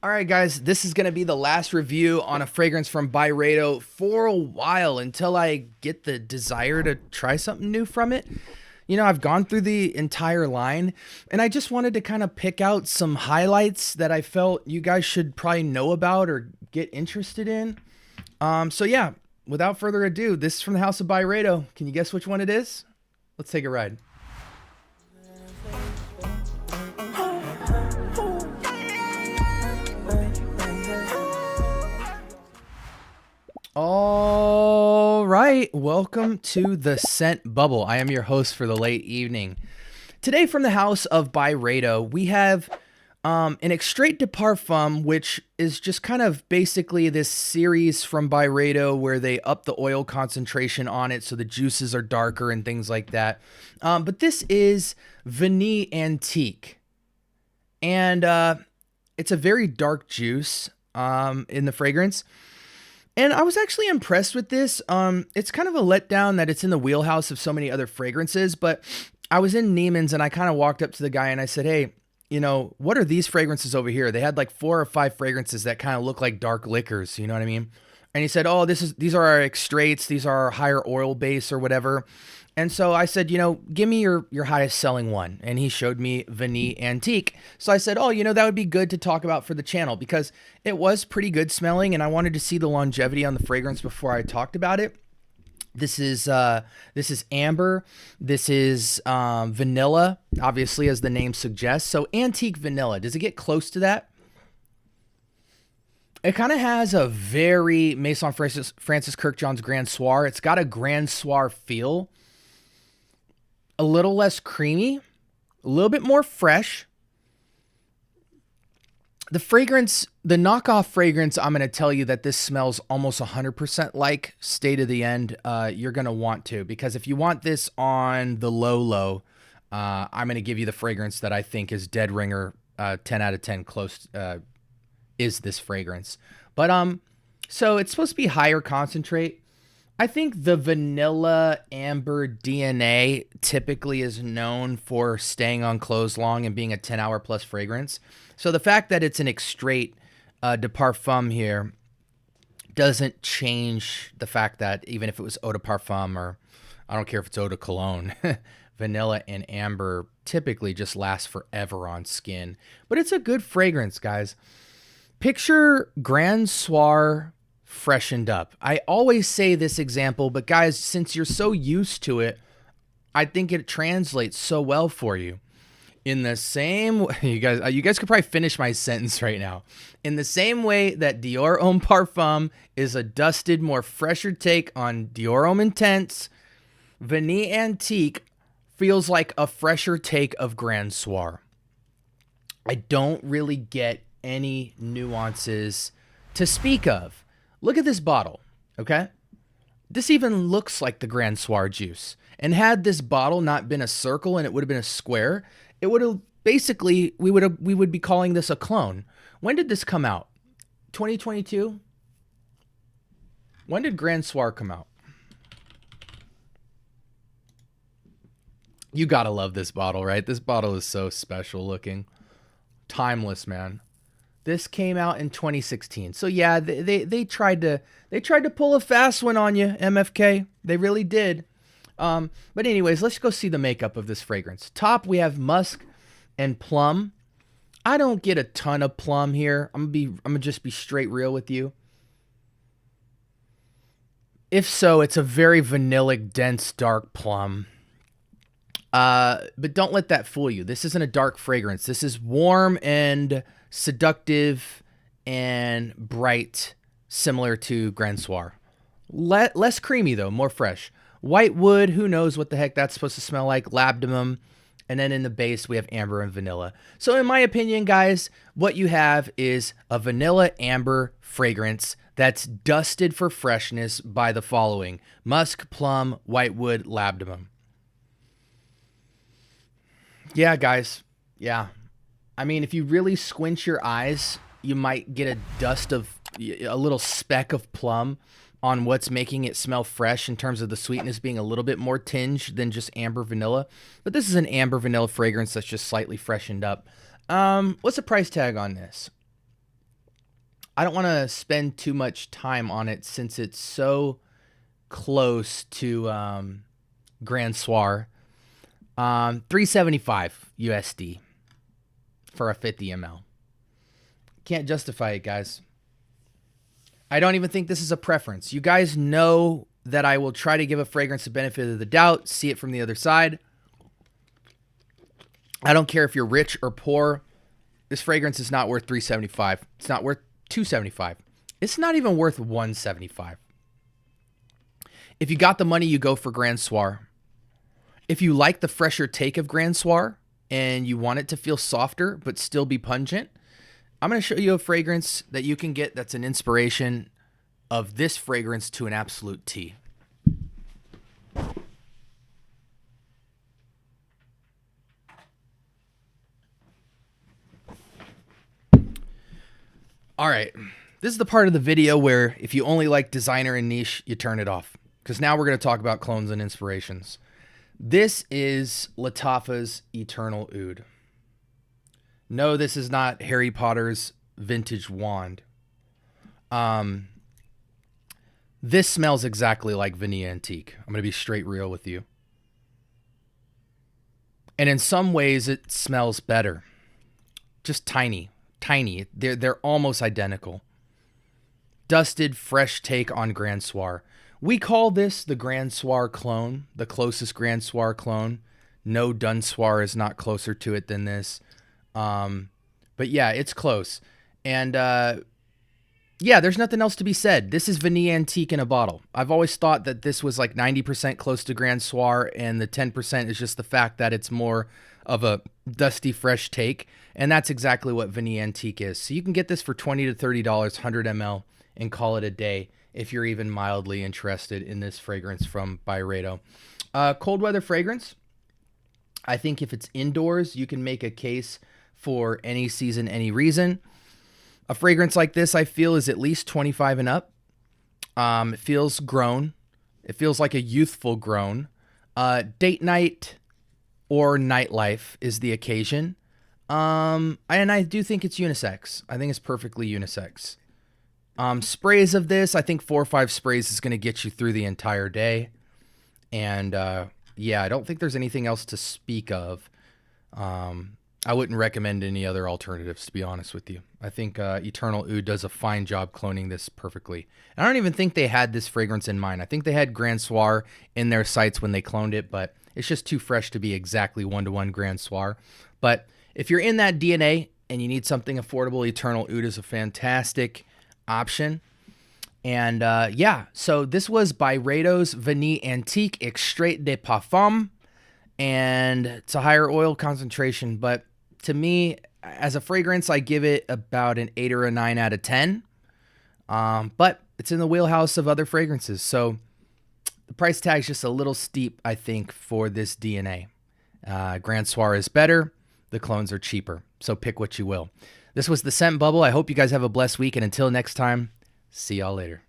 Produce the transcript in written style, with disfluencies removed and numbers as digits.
All right, guys, this is going to be the last review on a fragrance from Byredo for a while until I get the desire to try something new from it. You know, I've gone through the entire line and I just wanted to kind of pick out some highlights that I felt you guys should probably know about or get interested in. So yeah, without further ado, this is from the house of Byredo. Can you guess which one it is? Let's take a ride. All right, welcome to the Scent Bubble. I am your host for the late evening. Today from the house of Byredo, we have an Extrait de Parfum, which is just kind of basically this series from Byredo where they up the oil concentration on it so the juices are darker and things like that. But this is Vanille Antique. And it's a very dark juice in the fragrance. And I was actually impressed with this. It's kind of a letdown that it's in the wheelhouse of so many other fragrances, but I was in Neiman's and I kind of walked up to the guy and I said, hey, you know, what are these fragrances over here? They had like 4 or 5 fragrances that kind of look like dark liquors, you know what I mean? And he said, oh, these are our extraits. These are our higher oil base or whatever. And so I said, you know, give me your highest selling one. And he showed me Vanille Antique. So I said, oh, you know, that would be good to talk about for the channel because it was pretty good smelling and I wanted to see the longevity on the fragrance before I talked about it. This is amber. This is vanilla, obviously, as the name suggests. So antique vanilla. Does it get close to that? It kind of has a very Maison Francis Kurkdjian's Grand Soir. It's got a Grand Soir feel. A little less creamy, a little bit more fresh. The fragrance, the knockoff fragrance, I'm going to tell you that this smells almost 100% like State of the End. You're going to want to, because if you want this on the low, I'm going to give you the fragrance that I think is dead ringer, 10 out of 10 close, is this fragrance. But, so it's supposed to be higher concentrate. I think the vanilla amber DNA typically is known for staying on clothes long and being a 10-hour plus fragrance. So the fact that it's an Extrait de Parfum here doesn't change the fact that even if it was eau de parfum or I don't care if it's eau de cologne, vanilla and amber typically just last forever on skin. But it's a good fragrance, guys. Picture Grand Soir freshened up. I always say this example, but guys, since you're so used to it, I think it translates so well for you. In the same way, you guys could probably finish my sentence right now. In the same way that Dior Homme Parfum is a dusted, more fresher take on Dior Homme Intense, Vanille Antique feels like a fresher take of Grand Soir. I don't really get any nuances to speak of. Look at this bottle, okay? This even looks like the Grand Soir juice. And had this bottle not been a circle and it would have been a square, it would have basically, we would be calling this a clone. When did this come out? 2022? When did Grand Soir come out? You gotta love this bottle, right? This bottle is so special looking. Timeless, man. This came out in 2016. So yeah, they tried to pull a fast one on you, MFK. They really did. But anyways, let's go see the makeup of this fragrance. Top, we have musk and plum. I don't get a ton of plum here. I'm gonna just be straight real with you. If so, it's a very vanillic, dense, dark plum. But don't let that fool you. This isn't a dark fragrance. This is warm and seductive and bright, similar to Grand Soir. Less creamy though, more fresh. White wood, who knows what the heck that's supposed to smell like. Labdanum, and then in the base we have amber and vanilla. So in my opinion, guys, what you have is a vanilla amber fragrance that's dusted for freshness by the following: musk, plum, white wood, labdanum. Yeah, guys. Yeah. I mean, if you really squint your eyes, you might get a dust of a little speck of plum on what's making it smell fresh in terms of the sweetness being a little bit more tinged than just amber vanilla. But this is an amber vanilla fragrance that's just slightly freshened up. What's the price tag on this? I don't want to spend too much time on it since it's so close to Grand Soir. 375 USD for a 50 ml. Can't justify it, guys. I don't even think this is a preference. You guys know that I will try to give a fragrance the benefit of the doubt, see it from the other side. I don't care if you're rich or poor. This fragrance is not worth $375. It's not worth $275. It's not even worth $175. If you got the money, you go for Grand Soir. If you like the fresher take of Grand Soir and you want it to feel softer but still be pungent, I'm going to show you a fragrance that you can get that's an inspiration of this fragrance to an absolute T. All right, this is the part of the video where if you only like designer and niche, you turn it off. Because now we're going to talk about clones and inspirations. This is Lattafa's Eternal Oud. No, this is not Harry Potter's vintage wand. This smells exactly like Vanille Antique. I'm going to be straight real with you. And in some ways, it smells better. Just tiny. Tiny. They're almost identical. Dusted, fresh take on Grand Soir. We call this the Grand Soir clone, the closest Grand Soir clone. No Dun Soir is not closer to it than this. But yeah, it's close. And yeah, there's nothing else to be said. This is Vanille Antique in a bottle. I've always thought that this was like 90% close to Grand Soir, and the 10% is just the fact that it's more of a dusty, fresh take. And that's exactly what Vanille Antique is. So you can get this for $20 to $30, 100 ml, and call it a day if you're even mildly interested in this fragrance from Byredo. Cold weather fragrance. I think if it's indoors, you can make a case for any season, any reason. A fragrance like this, I feel, is at least 25 and up. It feels grown. It feels like a youthful grown. Date night or nightlife is the occasion. And I do think it's unisex. I think it's perfectly unisex. Sprays of this, I think 4 or 5 sprays is going to get you through the entire day. And yeah, I don't think there's anything else to speak of. I wouldn't recommend any other alternatives, to be honest with you. I think Eternal Oud does a fine job cloning this perfectly. And I don't even think they had this fragrance in mind. I think they had Grand Soir in their sights when they cloned it, but it's just too fresh to be exactly one-to-one Grand Soir. But if you're in that DNA and you need something affordable, Eternal Oud is a fantastic option. And yeah, so this was Byredo's Vanille Antique Extrait de Parfum. And it's a higher oil concentration, but to me, as a fragrance, I give it about an 8 or a 9 out of 10. But it's in the wheelhouse of other fragrances. So the price tag is just a little steep, I think, for this DNA. Grand Soir is better. The clones are cheaper. So pick what you will. This was the Scent Bubble. I hope you guys have a blessed week. And until next time, see y'all later.